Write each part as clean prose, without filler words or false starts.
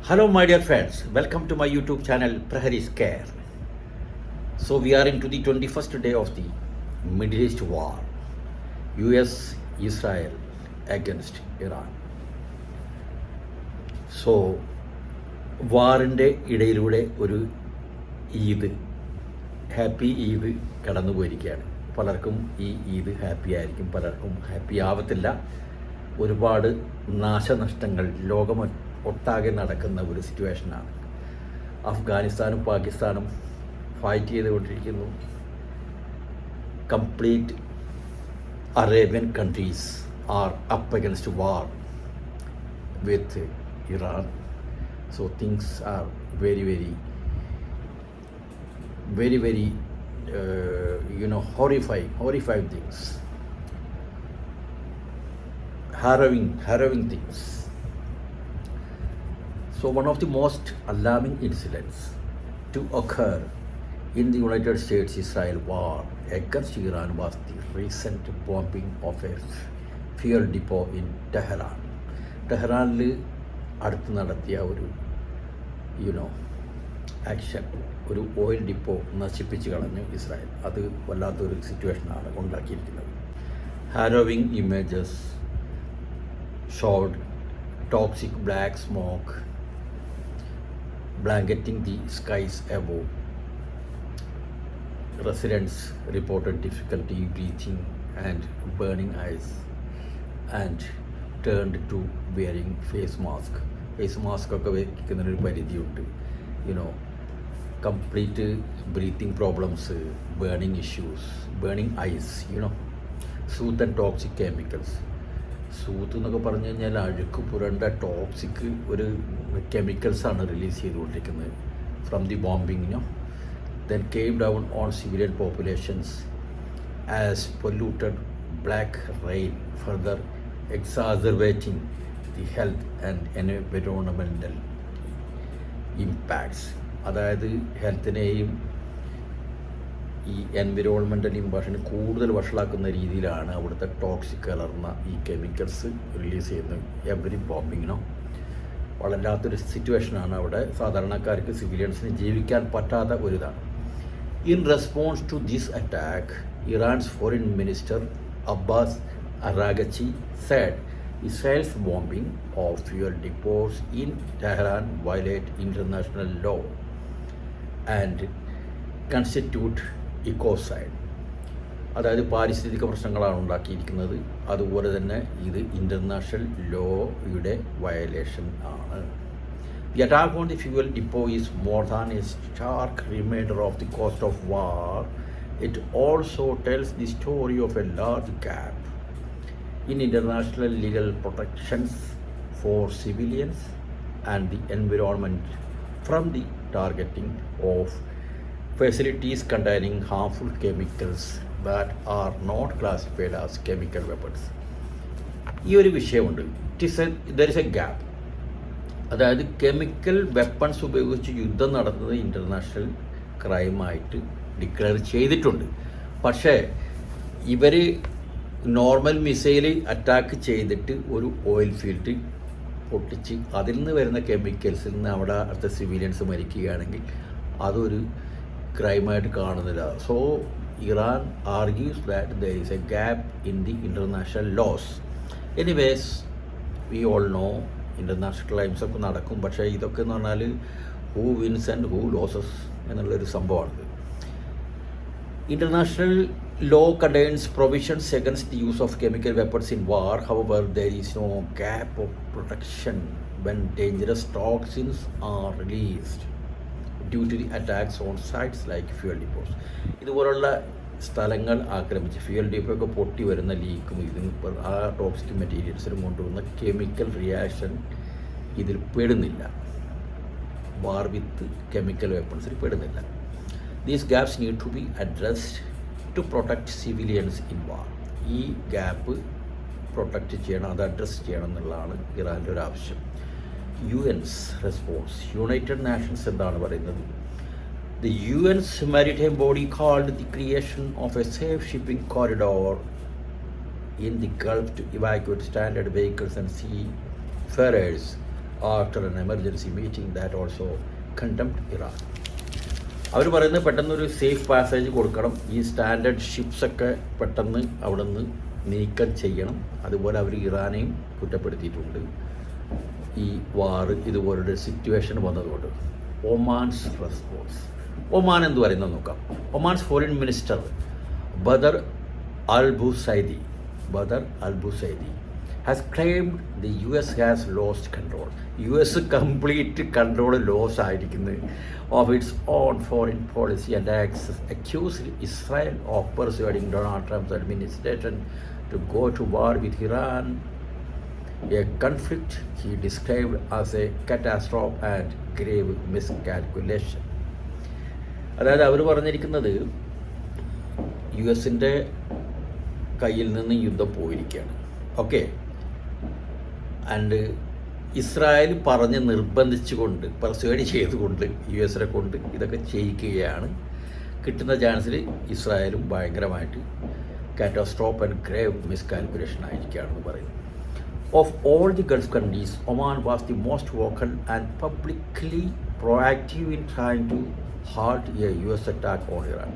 Hello, my dear friends. Welcome to my YouTube channel, Prahari's Care. So, we are into the 21st day of the Middle East War. US, Israel against Iran. So വാറിൻ്റെ ഇടയിലൂടെ ഒരു Eid, happy Eid കടന്നു പോയിരിക്കുകയാണ്. പലർക്കും ഈ Eid happy ആയിരിക്കും, പലർക്കും happy ആവത്തില്ല. ഒരുപാട് നാശനഷ്ടങ്ങൾ ലോകം ഒട്ടാകെ നടക്കുന്ന ഒരു സിറ്റുവേഷനാണ്. അഫ്ഗാനിസ്ഥാനും പാകിസ്ഥാനും ഫൈറ്റ് ചെയ്തുകൊണ്ടിരിക്കുന്നു. Complete Arabian countries are up against war with Iran. So things are very horrifying things, harrowing things. So one of the most alarming incidents to occur in the United States-Israel war against Iran was the recent bombing of a fuel depot in Tehran. ടെഹ്റാനിൽ അടുത്ത് നടത്തിയ ഒരു action, ഒരു oil depot നശിപ്പിച്ച് കളഞ്ഞു Israel. അത് വല്ലാത്തൊരു സിറ്റുവേഷനാണ് ഉണ്ടാക്കിയിരിക്കുന്നത്. Harrowing images showed toxic black smoke blanketing the skies above. Residents reported difficulty breathing and burning eyes and turned to wearing face mask. Face mask ഒക്കെ വയ്ക്കുന്നതിനൊരു പരിധിയുണ്ട്. Complete breathing problems, burning issues, burning eyes, soot and toxic chemicals. Soot എന്നൊക്കെ പറഞ്ഞു കഴിഞ്ഞാൽ അഴുക്ക് പുരണ്ട toxic ഒരു കെമിക്കൽസാണ് റിലീസ് ചെയ്തുകൊണ്ടിരിക്കുന്നത് from the bombing. Then came down on civilian populations as polluted black rain further exacerbating the health and environmental impacts. അതായത് ഹെൽത്തിനെയും ഈ എൻവിറോൺമെൻ്റൽ ഇമ്പാക്ഷന് കൂടുതൽ വഷളാക്കുന്ന രീതിയിലാണ് അവിടുത്തെ ടോക്സിക് കലർന്ന ഈ കെമിക്കൽസ് റിലീസ് ചെയ്യുന്നത് എവറി ബോംബിങ്ങിനോ. വല്ലാത്തൊരു സിറ്റുവേഷനാണ് അവിടെ. സാധാരണക്കാർക്ക്, സിവിലിയൻസിന് ജീവിക്കാൻ പറ്റാത്ത ഒരിതാണ്. In response to this attack, Iran's foreign minister Abbas Araghchi said Israel's bombing of fuel depots in Tehran violate international law and constitute ecocide. അതായത് പാരിസ്ഥിതിക പ്രശ്നങ്ങളാണ് ഉണ്ടാക്കിയിരിക്കുന്നത്. അതുപോലെ തന്നെ ഇത് ഇൻ്റർനാഷണൽ ലോയുടെ വയലേഷൻ ആണ്. The attack on the fuel depot is more than a stark reminder of the cost of war. It also tells the story of a large gap in international legal protections for civilians and the environment from the targeting of facilities containing harmful chemicals that are not classified as chemical weapons. ഈ ഒരു വിഷയമുണ്ട്. There is A gap. അതായത് chemical weapons ഉപയോഗിച്ച് യുദ്ധം നടത്തുന്നത് international ക്രൈമായിട്ട് declare ചെയ്തിട്ടുണ്ട്. പക്ഷേ ഇവർ നോർമൽ മിസൈൽ അറ്റാക്ക് ചെയ്തിട്ട് ഒരു ഓയിൽ ഫീൽഡ് പൊട്ടിച്ച് അതിൽ നിന്ന് വരുന്ന കെമിക്കൽസിൽ നിന്ന് അവിടെ അടുത്ത സിവിലിയൻസ് മരിക്കുകയാണെങ്കിൽ അതൊരു ക്രൈമായിട്ട് കാണുന്നില്ല. So Iran argues that there is a gap in the international laws. Anyways we all know international crimes ഒക്കെ നടക്കും. പക്ഷേ ഇതൊക്കെ എന്ന് പറഞ്ഞാൽ who wins and who loses എന്നുള്ളൊരു സംഭവമാണ്. International law contains provisions against the use of chemical weapons in war. However, there is no gap of protection when dangerous toxins are released due to the attacks on sites like fuel depots. ഇതുപോലുള്ള സ്ഥലങ്ങൾ ആക്രമിച്ച് fuel depot ഒക്കെ പൊട്ടി വരുന്ന ലീക്കും ഇതിന് ആ toxic മെറ്റീരിയൽസിനും കൊണ്ടുവന്ന chemical reaction ഇതിൽ പെടുന്നില്ല. വാർ വിത്ത് കെമിക്കൽ വെപ്പൺസിൽ പെടുന്നില്ല. These gaps need to be addressed to protect civilians in war. ഈ ഗ്യാപ്പ് പ്രൊട്ടക്റ്റ് ചെയ്യണം, അത് അഡ്രസ്സ് ചെയ്യണം എന്നുള്ളതാണ് ഇറാൻ്റെ ഒരു ആവശ്യം. UN's റെസ്പോൺസ്, യുണൈറ്റഡ് നാഷൻസ് എന്താണ് പറയുന്നത്? The UN's maritime body called the creation of a safe shipping corridor in the Gulf to evacuate stranded vehicles and seafarers after an emergency meeting that also condemned Iran. അവർ പറയുന്നത് പെട്ടെന്നൊരു safe passage കൊടുക്കണം, ഈ standard ഷിപ്സൊക്കെ പെട്ടെന്ന് അവിടെ നിന്ന് നീക്കം ചെയ്യണം. അതുപോലെ അവർ ഇറാനെയും കുറ്റപ്പെടുത്തിയിട്ടുണ്ട് ഈ വാർ ഇതുപോലൊരു സിറ്റുവേഷൻ വന്നതുകൊണ്ട്. ഒമാൻസ് റെസ്പോൺസ്. ഒമാൻ എന്ത് പറയുന്നത് നോക്കാം. Oman's foreign minister Badr al Busaidi has claimed the US has lost control. US complete control loss ആയിരിക്കുന്നത് of its own foreign policy and accused Israel of persuading Donald Trump's administration to go to war with Iran, a conflict he described as a catastrophe and grave miscalculation. അതായത് അവർ പറഞ്ഞിരിക്കുന്നത് US-ൻ്റെ കയ്യിൽ നിന്ന് യുദ്ധം പോയിരിക്കുകയാണ്. Okay, and Israel പറഞ്ഞ് നിർബന്ധിച്ചുകൊണ്ട് persuade ചെയ്തുകൊണ്ട് US-നെ കൊണ്ട് ഇതൊക്കെ ചെയ്യിക്കുകയാണ്. കിട്ടുന്ന ചാൻസിൽ ഇസ്രായേലും ഭയങ്കരമായിട്ട് കാറ്റാസ്ട്രോഫ് ആൻഡ് ഗ്രേവ് മിസ്കാൽക്കുലേഷൻ ആയിരിക്കുകയാണെന്ന് പറയുന്നു. Of all the Gulf countries, Oman was the most vocal and publicly proactive in trying to halt a US attack on Iran.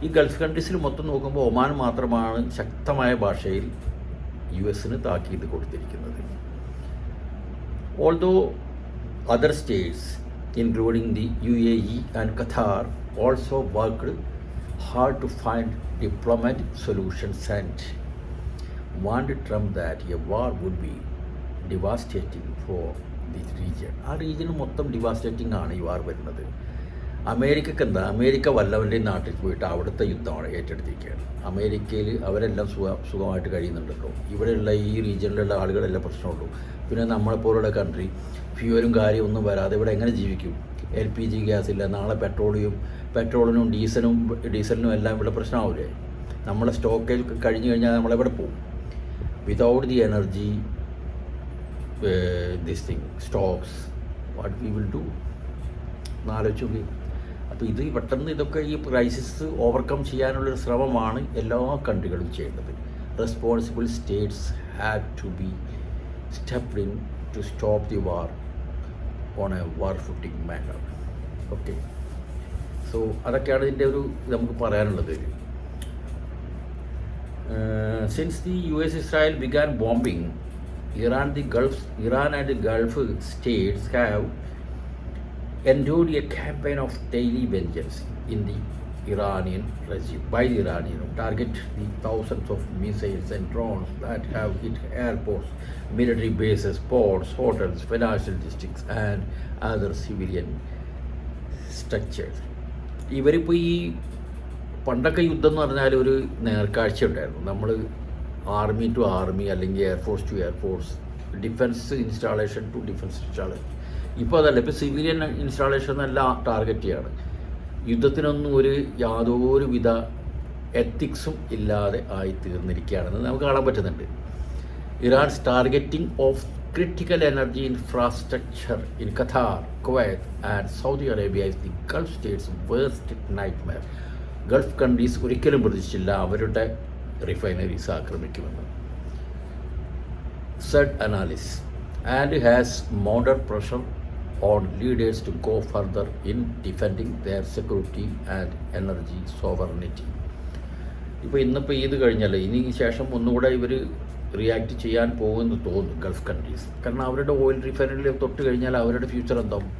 ഈ ഗൾഫ് കൺട്രീസിൽ മൊത്തം നോക്കുമ്പോൾ ഒമാൻ മാത്രമാണ് ശക്തമായ ഭാഷയിൽ US-ന് താക്കീത് കൊടുത്തിരിക്കുന്നത്. Although other states, including the UAE and Qatar, also worked hard to find diplomatic solutions and warned Trump that a war would be devastating for this region. ആ region മൊത്തം ഡിവാസ്റ്റേറ്റിംഗ് ആണ് ഈ വാർ വരുന്നത്. അമേരിക്കക്ക് എന്താ, അമേരിക്ക വല്ലവൻ്റെ നാട്ടിൽ പോയിട്ട് അവിടുത്തെ യുദ്ധമാണ് ഏറ്റെടുത്തിരിക്കുകയാണ്. അമേരിക്കയിൽ അവരെല്ലാം സുഖമായിട്ട് കഴിയുന്നുണ്ടല്ലോ. ഇവിടെയുള്ള ഈ റീജിയനിലുള്ള ആളുകളെല്ലാം പ്രശ്നമുള്ളൂ. പിന്നെ നമ്മളെപ്പോലുള്ള കൺട്രി ഫ്യൂവലും കാര്യമൊന്നും വരാതെ ഇവിടെ എങ്ങനെ ജീവിക്കും? LPG ഗ്യാസ് ഇല്ല, നാളെ പെട്രോളിനും ഡീസലിനും എല്ലാം ഇവിടെ പ്രശ്നമാവില്ലേ? നമ്മളെ സ്റ്റോക്കേജ് കഴിഞ്ഞ് കഴിഞ്ഞാൽ നമ്മളെവിടെ പോകും? Without the energy this thing stocks, what we will do എന്നാലോചിച്ചു. അപ്പോൾ ഇത് പെട്ടെന്ന് ഇതൊക്കെ ഈ ക്രൈസിസ് ഓവർകം ചെയ്യാനുള്ളൊരു ശ്രമമാണ് എല്ലാ കൺട്രികളും ചെയ്യേണ്ടത്. Responsible states had to be stepped in to stop the war on a war footing manner. Okay, so അതൊക്കെയാണ് ഇതിൻ്റെ ഒരു നമുക്ക് പറയാനുള്ളത്. Since the US-Israel began bombing Iran and the Gulf states have endured a campaign of daily vengeance in the Iranian regime by the Iranian target the thousands of missiles and drones that have hit airports, military bases, ports, hotels, financial districts and other civilian structures. ഇവരിപ്പോൾ ഈ പണ്ടൊക്കെ യുദ്ധം എന്ന് പറഞ്ഞാൽ ഒരു നേർക്കാഴ്ച ഉണ്ടായിരുന്നു. നമ്മൾ ആർമി ടു ആർമി അല്ലെങ്കിൽ air force to air force, defence installation to defence installation. ഇപ്പോൾ അതല്ല, ഇപ്പോൾ സിവിലിയൻ ഇൻസ്റ്റാളേഷൻ എല്ലാം ടാർഗറ്റ് ചെയ്യാണ്. യുദ്ധത്തിനൊന്നും യാതൊരുവിധ എത്തിക്സും ഇല്ലാതെ ആയി തീർന്നിരിക്കുകയാണെന്ന് നമുക്ക് കാണാൻ പറ്റുന്നുണ്ട്. ഇറാൻസ് targeting of critical energy infrastructure in Qatar, Kuwait and Saudi Arabia is the Gulf states' worst nightmare. Gulf countries ഒരിക്കലും പ്രതീക്ഷിച്ചില്ല അവരുടെ refineries ആക്രമിക്കുമെന്ന്. said analysts, and has mounted pressure on leaders to go further in defending their security and energy sovereignty. ഇപ്പോൾ ഇന്നിപ്പോൾ ഇത് കഴിഞ്ഞാൽ ഇനി ശേഷം ഒന്നുകൂടെ ഇവർ റിയാക്ട് ചെയ്യാൻ പോകുമെന്ന് തോന്നുന്നു ഗൾഫ് കൺട്രീസ്. കാരണം അവരുടെ ഓയിൽ റിഫൈനറിൽ തൊട്ട് കഴിഞ്ഞാൽ അവരുടെ ഫ്യൂച്ചർ എന്താവും?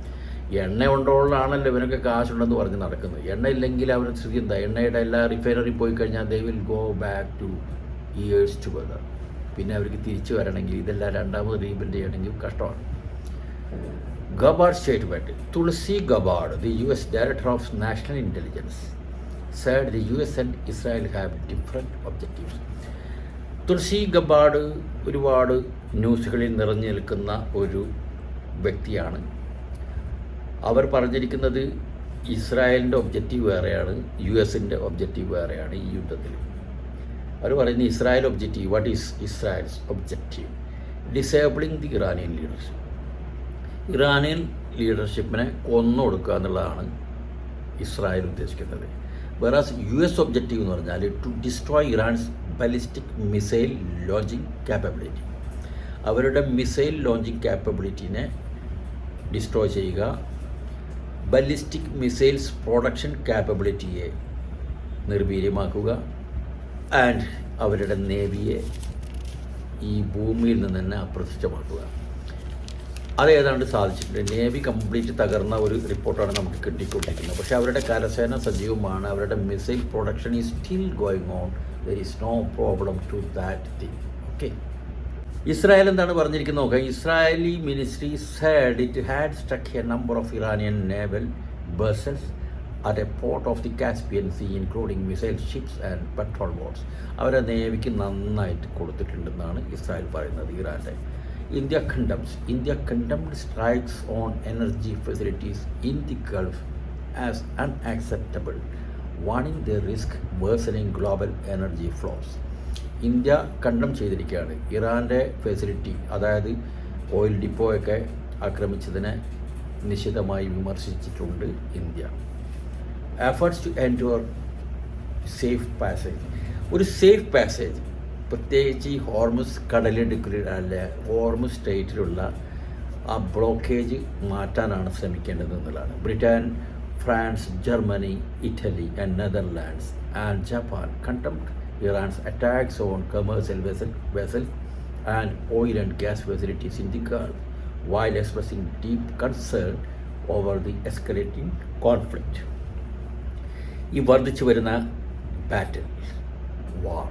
എണ്ണ കൊണ്ടുള്ളതാണല്ലോ ഇവനൊക്കെ കാശുണ്ടെന്ന് പറഞ്ഞ് നടക്കുന്നത്. എണ്ണ ഇല്ലെങ്കിൽ അവരുടെ സ്ഥിതി എന്താ? എണ്ണയുടെ എല്ലാ റിഫൈനറി പോയി കഴിഞ്ഞാൽ they will go back two years together. പിന്നെ അവർക്ക് തിരിച്ചു വരണമെങ്കിൽ ഇതെല്ലാം രണ്ടാമത് റീബിൽഡ് ചെയ്യണമെങ്കിൽ കഷ്ടമാണ്. Gabbard statement. Tulsi Gabbard, the US Director of National Intelligence, said the US and Israel have different objectives. തുളസി ഗബാർഡ് ഒരുപാട് ന്യൂസുകളിൽ നിറഞ്ഞു നിൽക്കുന്ന ഒരു വ്യക്തിയാണ്. അവർ പറഞ്ഞിരിക്കുന്നത് ഇസ്രായേലിൻ്റെ ഒബ്ജക്റ്റീവ് വേറെയാണ്, US-ൻ്റെ ഒബ്ജക്റ്റീവ് വേറെയാണ് ഈ യുദ്ധത്തിൽ. അവർ പറയുന്നത് Israel objective, what is Israel's objective? Disabling the Iranian leadership. Iranian ലീഡർഷിപ്പിനെ കൊന്നൊടുക്കുക എന്നുള്ളതാണ് ഇസ്രായേൽ ഉദ്ദേശിക്കുന്നത്. വേറാസ് US ഒബ്ജക്റ്റീവ് എന്ന് പറഞ്ഞാൽ to destroy Iran's ballistic missile launching capability. അവരുടെ മിസൈൽ ലോഞ്ചിങ് ക്യാപ്പബിലിറ്റിനെ ഡിസ്ട്രോയ് ചെയ്യുക, ബലിസ്റ്റിക് മിസൈൽസ് പ്രൊഡക്ഷൻ ക്യാപ്പബിലിറ്റിയെ നിർവീര്യമാക്കുക, ആൻഡ് അവരുടെ നേവിയെ ഈ ഭൂമിയിൽ നിന്ന് തന്നെ അപ്രത്യക്ഷമാക്കുക. അത് ഏതാണ്ട് സാധിച്ചിട്ടുണ്ട്. നേവി കംപ്ലീറ്റ് തകർന്ന ഒരു റിപ്പോർട്ടാണ് നമുക്ക് കിട്ടിക്കൊണ്ടിരിക്കുന്നത്. പക്ഷേ അവരുടെ കരസേന സജീവമാണ്. അവരുടെ missile production is still going on. There is no problem to that thing. Okay, Israel എന്താണ് പറഞ്ഞിരിക്കുന്നത് നോക്കാം. Israeli ministry said it had struck a number of Iranian naval vessels at a port of the Caspian Sea, including missile ships and patrol boats. അവരെ നേവിക്ക് നന്നായിട്ട് കൊടുത്തിട്ടുണ്ടെന്നാണ് Israel പറയുന്നത്. ഇറാൻ്റെ India condemned strikes on energy facilities in the Gulf as unacceptable, warning they risk worsening global energy flows. India condemn ചെയ്തിരിക്കുകയാണ്. ഇറാൻ്റെ facility, അതായത് oil ഡിപ്പോയൊക്കെ ആക്രമിച്ചതിനെ നിശിതമായി വിമർശിച്ചിട്ടുണ്ട് India. Efforts to endure safe passage, ഒരു സേഫ് പാസേജ്, പ്രത്യേകിച്ച് ഈ ഹോർമുസ് കടലിടുക്കിലെ ഹോർമുസ് സ്റ്റേറ്റിലുള്ള ആ ബ്ലോക്കേജ് മാറ്റാനാണ് ശ്രമിക്കേണ്ടത് എന്നുള്ളതാണ്. Britain, France, Germany, Italy and Netherlands and Japan contempt Iran's attacks on commercial vessels and oil and gas facilities in the Gulf, while expressing deep concern over the escalating conflict. ഈ വർദ്ധിച്ചു വരുന്ന ബാറ്റിൽ വാർ,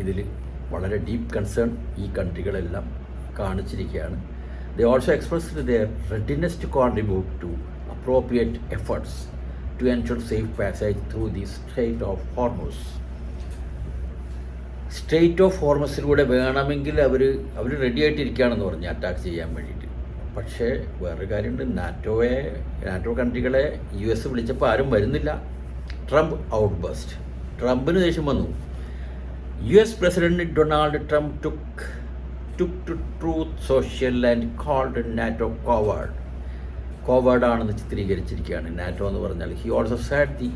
ഇതിൽ വളരെ deep concern ഈ കൺട്രികളെല്ലാം കാണിച്ചിരിക്കുകയാണ്. They also expressed their readiness to contribute to appropriate efforts to ensure safe passage through the Strait of Hormuz. Strait of ഹോർമസിലൂടെ വേണമെങ്കിൽ അവർ ready ആയിട്ടിരിക്കുകയാണെന്ന് പറഞ്ഞ് അറ്റാക്ക് ചെയ്യാൻ വേണ്ടിയിട്ട്. പക്ഷേ വേറൊരു കാര്യമുണ്ട്, നാറ്റോ കൺട്രികളെ US വിളിച്ചപ്പോൾ ആരും വരുന്നില്ല. ട്രംപ് ഔട്ട് ബസ്റ്റ്, ട്രംപിന് ദേഷ്യം വന്നു. US president Donald Trump took to Truth Social and called NATO കോവാർഡാണെന്ന് ചിത്രീകരിച്ചിരിക്കുകയാണ് നാറ്റോ എന്ന് പറഞ്ഞാൽ. He also said the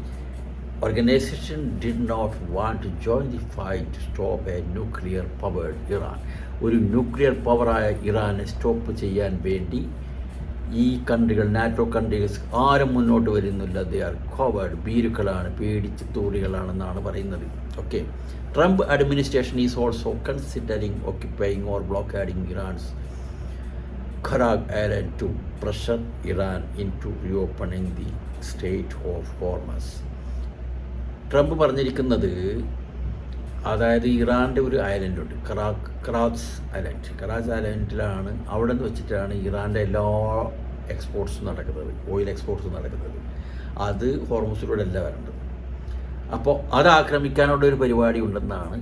organization did not want to join the fight to stop a nuclear-powered Iran. ഒരു nuclear പവറായ ഇറാനെ stop ചെയ്യാൻ വേണ്ടി ഈ കൺട്രികൾ, NATO countries ആരും മുന്നോട്ട് വരുന്നില്ല. ദേ ആർ കോവേർഡ്, ഭീരുക്കളാണ്, പേടിച്ച് തോടികളാണെന്നാണ് പറയുന്നത്. Okay, Trump administration is also considering occupying or blockading Iran's Kharg Island to pressure Iran into reopening the Strait of Hormuz. Trump പറഞ്ഞിരിക്കുന്നത്, അതായത് ഇറാൻ്റെ ഒരു ഐലൻഡുണ്ട്, കറാച്ച് ഐലൻഡിലാണ്. അവിടെ നിന്ന് വെച്ചിട്ടാണ് ഇറാൻ്റെ എല്ലാ എക്സ്പോർട്സും നടക്കുന്നത്, ഓയിൽ എക്സ്പോർട്സും നടക്കുന്നത്. അത് ഹോർമുസിലൂടെ അല്ല വരേണ്ടത്. അപ്പോൾ അത് ആക്രമിക്കാനുള്ള ഒരു പരിപാടി ഉണ്ടെന്നാണ്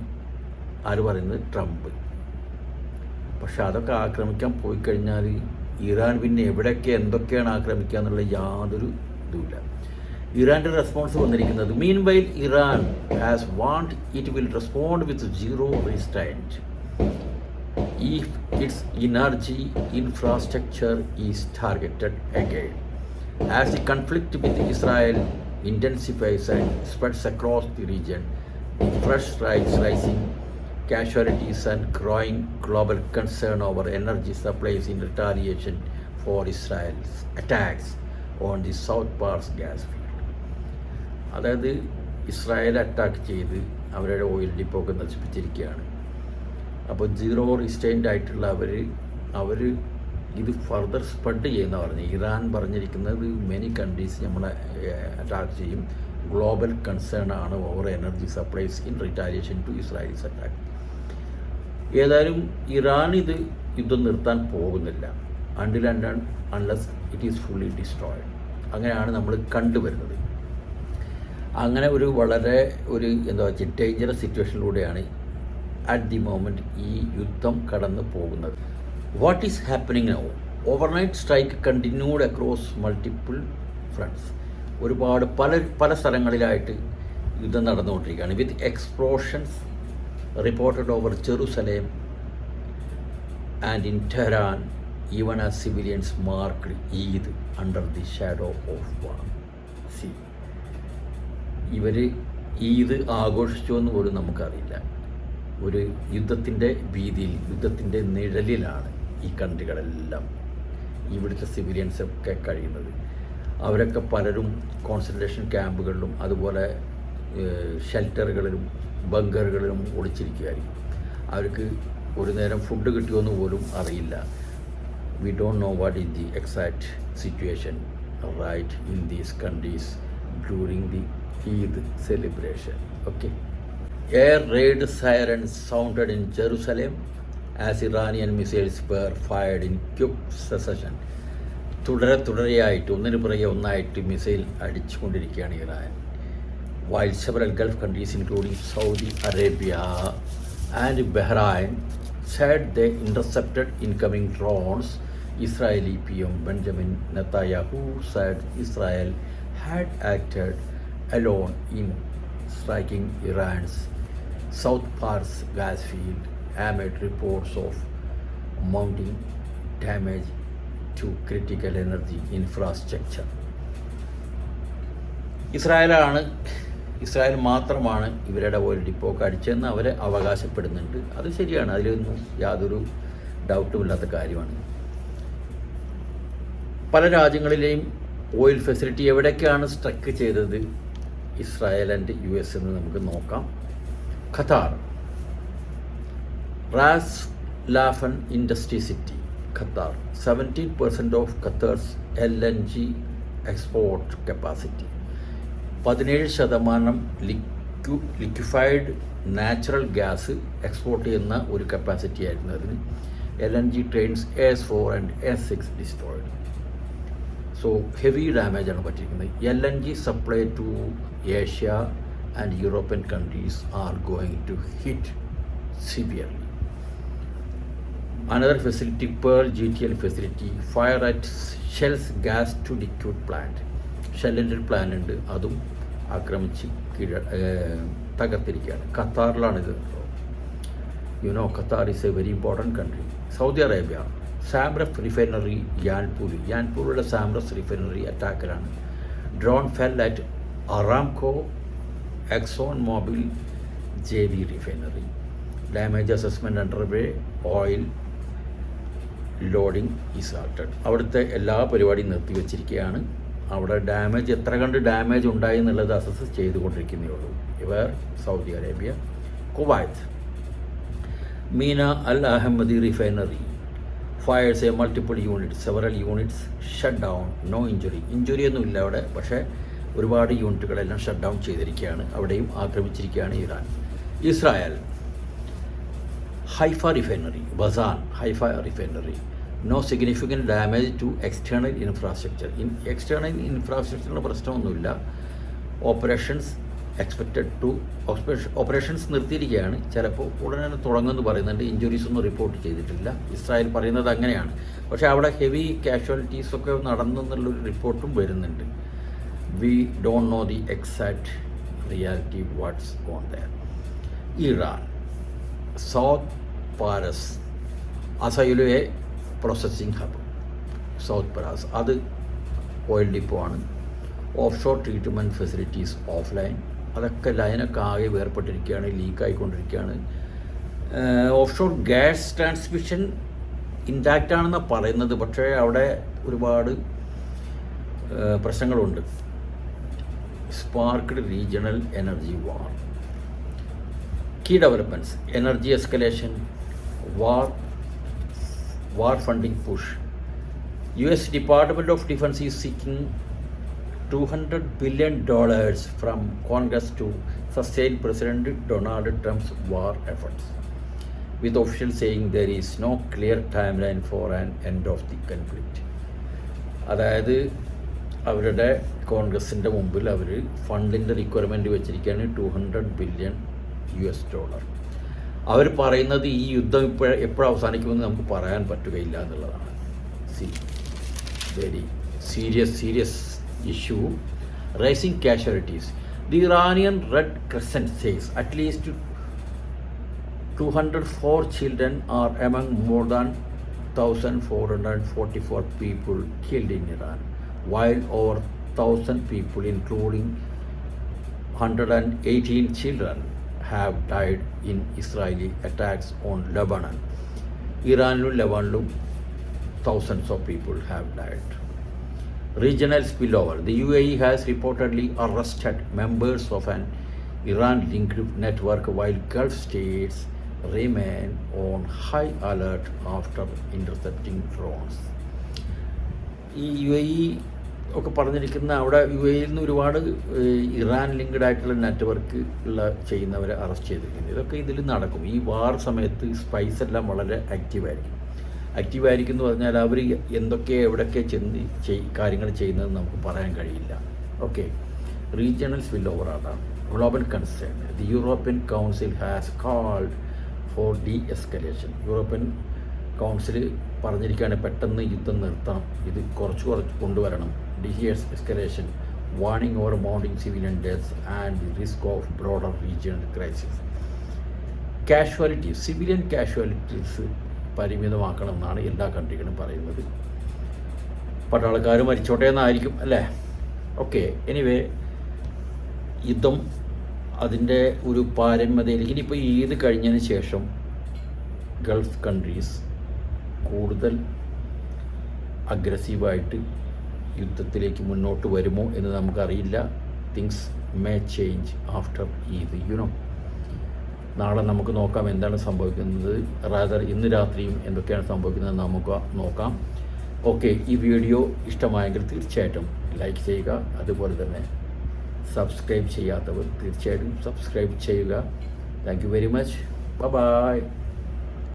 ആര് പറയുന്നത്, ട്രംപ്. പക്ഷെ അതൊക്കെ ആക്രമിക്കാൻ പോയി കഴിഞ്ഞാൽ ഇറാൻ പിന്നെ എവിടെയൊക്കെ എന്തൊക്കെയാണ് ആക്രമിക്കുക എന്നുള്ള യാതൊരു ഇതുമില്ല. ഇറാൻ്റെ റെസ്പോൺസ് വന്നിരിക്കുന്നത്, meanwhile Iran has warned it will respond with zero restraint if its energy infrastructure is targeted again. As the conflict with Israel intensifies and spreads across the region, the fresh rising casualties and growing global concern over energy supplies in retaliation for Israel's attacks on the South Pars gas field. അതായത് Israel attack ചെയ്ത് അവരുടെ oil depot ഒക്കെ നശിപ്പിച്ചിരിക്കുകയാണ്. അപ്പോൾ zero റിസ്റ്റൈൻഡ് ആയിട്ടുള്ള അവർ ഇത് further spread ചെയ്യുന്ന പറഞ്ഞു. Iran പറഞ്ഞിരിക്കുന്നത് മെനി കൺട്രീസ് നമ്മളെ അറ്റാക്ക് ചെയ്യും, ഗ്ലോബൽ കൺസേൺ ആണ് over energy supplies in retaliation to Israel's attack. ഏതായാലും ഇറാൻ ഇത് യുദ്ധം നിർത്താൻ പോകുന്നില്ല, until and unless it is fully destroyed. അങ്ങനെയാണ് നമ്മൾ കണ്ടുവരുന്നത്. അങ്ങനെ വളരെ എന്താ വെച്ചാൽ ഡേഞ്ചറസ് സിറ്റുവേഷനിലൂടെയാണ് അറ്റ് ദി മോമെൻറ്റ് ഈ യുദ്ധം കടന്നു പോകുന്നത്. What is happening now? Overnight strike continued across multiple fronts. ഒരുപാട് പല സ്ഥലങ്ങളിലായിട്ട് യുദ്ധം നടന്നുകൊണ്ടിരിക്കുകയാണ്. With explosions reported over Jerusalem and in Tehran, even as civilians marked Eid under the shadow of war. C, ഇവർ ഈദ് ആഘോഷിച്ചോ എന്ന് പോലും നമുക്കറിയില്ല. ഒരു യുദ്ധത്തിൻ്റെ ഭീതിയിൽ, യുദ്ധത്തിൻ്റെ നിഴലിലാണ് ഈ കൺട്രികളെല്ലാം, ഇവിടുത്തെ സിവിലിയൻസൊക്കെ കഴിയുന്നത്. അവരൊക്കെ പലരും കോൺസെൻട്രേഷൻ ക്യാമ്പുകളിലും അതുപോലെ ഷെൽട്ടറുകളിലും ബങ്കറുകളിലും ഒളിച്ചിരിക്കുകയായിരിക്കും. അവർക്ക് ഒരു നേരം ഫുഡ് കിട്ടിയോന്ന് പോലും അറിയില്ല. We don't know what is the exact situation right in these countries during the Eid celebration. Okay. Air raid sirens sounded in Jerusalem as Iranian missiles were fired in quick succession. തുടരെയായിട്ട് ഒന്നിനു പുറകെ ഒന്നായിട്ട് മിസൈൽ അടിച്ചുകൊണ്ടിരിക്കുകയാണ് Iran. While several Gulf countries including Saudi Arabia and Bahrain said they intercepted incoming drones, Israeli PM Benjamin Netanyahu said Israel had acted alone in striking Iran's South Pars gas field amid reports of mounting damage to critical energy infrastructure. Israel മാത്രമാണ് ഇവരുടെ oil ഡിപ്പോക്ക് അടിച്ചെന്ന് അവർ അവകാശപ്പെടുന്നുണ്ട്. അത് ശരിയാണ്, അതിലൊന്നും യാതൊരു ഡൗട്ടുമില്ലാത്ത കാര്യമാണ്. പല രാജ്യങ്ങളിലെയും oil facility എവിടേക്കാണ് സ്ട്രക്ക് ചെയ്തത് ഇസ്രായേൽ ആൻഡ് US എന്ന് നമുക്ക് നോക്കാം. Qatar, Ras Laffan industry city, Qatar. 17% of Qatar's LNG export capacity. 17% liquefied natural gas export ചെയ്യുന്ന ഒരു കപ്പാസിറ്റി ആയിരുന്നു അതിന്. LNG trains AS4 and AS6 destroyed. So heavy ഡാമേജാണ് പറ്റിയിരിക്കുന്നത്. LNG supply to Asia and European countries are going to hit severely. Another facility, Pearl GTL facility, fire at Shell's gas to liquid plant. ഷെല്ലിൻ്റെ ഒരു plan ഉണ്ട്, അതും ആക്രമിച്ച് തകർത്തിരിക്കുകയാണ്. ഖത്താറിലാണിത്. Qatar is a very important country. Saudi Arabia, Samref refinery യാൻപൂരിയുടെ Samref refinery അറ്റാക്കിലാണ്. Drone fell at Aramco Exxon Mobil JV refinery. Damage assessment underway. Oil loading is halted. അവിടുത്തെ എല്ലാ പരിപാടിയും നിർത്തിവെച്ചിരിക്കുകയാണ്. അവിടെ ഡാമേജ് എത്ര കണ്ട് ഡാമേജ് ഉണ്ടായി എന്നുള്ളത് അസസ് ചെയ്തുകൊണ്ടിരിക്കുന്നേ ഉള്ളൂ. ഇവർ Saudi Arabia. Kuwait, Mina al Ahmadi refinery fires a multiple units, several units shut down. No injury ഒന്നും ഇല്ല അവിടെ, പക്ഷേ ഒരുപാട് യൂണിറ്റുകളെല്ലാം ഷട്ട് ഡൗൺ ചെയ്തിരിക്കുകയാണ്. അവിടെയും ആക്രമിച്ചിരിക്കുകയാണ് Iran. Israel, Haifa refinery, Bazan Haifa refinery. No significant damage to external infrastructure. External ഇൻഫ്രാസ്ട്രക്ചറിന് പ്രശ്നമൊന്നുമില്ല. ഓപ്പറേഷൻസ് നിർത്തിയിരിക്കുകയാണ്. ചിലപ്പോൾ ഉടനെ തന്നെ തുടങ്ങുമെന്ന് പറയുന്നുണ്ട്. ഇഞ്ചുറീസ് ഒന്നും റിപ്പോർട്ട് ചെയ്തിട്ടില്ല. ഇസ്രായേൽ പറയുന്നത് അങ്ങനെയാണ്. പക്ഷേ അവിടെ ഹെവി കാഷ്വാലിറ്റീസൊക്കെ നടന്നെന്നുള്ളൊരു റിപ്പോർട്ടും വരുന്നുണ്ട്. We don't know the exact reality what's on there. Iran, South Pars Asaluyeh processing hub, South Pars, അത് ഓയിൽ ഡിപ്പോ ആണ്. Offshore treatment facilities offline, അതൊക്കെ ലൈനൊക്കെ ആകെ വേർപ്പെട്ടിരിക്കുകയാണ്, ലീക്കായിക്കൊണ്ടിരിക്കുകയാണ്. Offshore gas transmission intact ആണെന്നാണ് പറയുന്നത്, പക്ഷേ അവിടെ ഒരുപാട് പ്രശ്നങ്ങളുണ്ട്. Sparked regional energy war. Key developments: energy escalation, war funding push. US Department of Defense is seeking $200 billion from Congress to sustain President Donald Trump's war efforts, with officials saying there is no clear timeline for an end of the conflict. അതായത് അവരുടെ കോൺഗ്രസിൻ്റെ മുമ്പിൽ അവർ ഫണ്ടിൻ്റെ requirement വെച്ചിരിക്കുകയാണ് $200 billion. അവർ പറയുന്നത് ഈ യുദ്ധം എപ്പോഴും അവസാനിക്കുമെന്ന് നമുക്ക് പറയാൻ പറ്റുകയില്ല എന്നുള്ളതാണ്. Very serious issue. Rising casualties. The Iranian red crescent says at least 204 children are among more than 1,444 people killed in Iran, while over 1,000 people, including 118 children, have died in Israeli attacks on Lebanon. ഇറാനിലും ലെബാനിലും thousands of people have died. Regional spillover. The UAE has reportedly arrested members of an Iran-linked network while Gulf states remain on high alert after intercepting drones. ഈ UAE ഒക്കെ പറഞ്ഞിരിക്കുന്ന അവിടെ UAEയിൽ നിന്ന് ഒരുപാട് Iran linked ആയിട്ടുള്ള network ഉള്ള ചെയ്യുന്നവരെ arrest ചെയ്തിരിക്കുന്നു. ഇതൊക്കെ ഇതിൽ നടക്കും. ഈ വാർ സമയത്ത് സ്പൈസ് എല്ലാം വളരെ ആക്റ്റീവായിരിക്കും എന്ന് പറഞ്ഞാൽ അവർ എന്തൊക്കെ എവിടെയൊക്കെ ചെന്ന് കാര്യങ്ങൾ ചെയ്യുന്നതെന്ന് നമുക്ക് പറയാൻ കഴിയില്ല. ഓക്കെ, റീജിയണൽ സ്പിൽ ഓവർ അതാണ് global concern. The European Council has called for de-escalation. European Council പറഞ്ഞിരിക്കുകയാണ് പെട്ടെന്ന് യുദ്ധം നിർത്തണം, ഇത് കുറച്ച് കൊണ്ടുവരണം. De-escalation, warning over mounting civilian deaths and the risk of broader regional crisis. Casualties, civilian casualties പരിമിതമാക്കണം എന്നാണ് എല്ലാ കൺട്രികളും പറയുന്നത്. പട്ടാളക്കാർ മരിച്ചോട്ടെ എന്നായിരിക്കും അല്ലേ? ഓക്കെ, എനിവേ യുദ്ധം അതിൻ്റെ ഒരു പാരമ്യതയിലേക്ക് ഇനിയിപ്പോൾ ഈദ് കഴിഞ്ഞതിന് ശേഷം ഗൾഫ് കൺട്രീസ് കൂടുതൽ അഗ്രസീവായിട്ട് യുദ്ധത്തിലേക്ക് മുന്നോട്ട് വരുമോ എന്ന് നമുക്കറിയില്ല. Things may change after Eid. നാളെ നമുക്ക് നോക്കാം എന്താണ് സംഭവിക്കുന്നത്. റാദർ ഇന്ന് രാത്രിയും എന്തൊക്കെയാണ് സംഭവിക്കുന്നത് നമുക്ക് നോക്കാം. ഓക്കെ, ഈ വീഡിയോ ഇഷ്ടമായെങ്കിൽ തീർച്ചയായിട്ടും ലൈക്ക് ചെയ്യുക. അതുപോലെ തന്നെ സബ്സ്ക്രൈബ് ചെയ്യാത്തവർ തീർച്ചയായിട്ടും സബ്സ്ക്രൈബ് ചെയ്യുക. Thank you very much. By.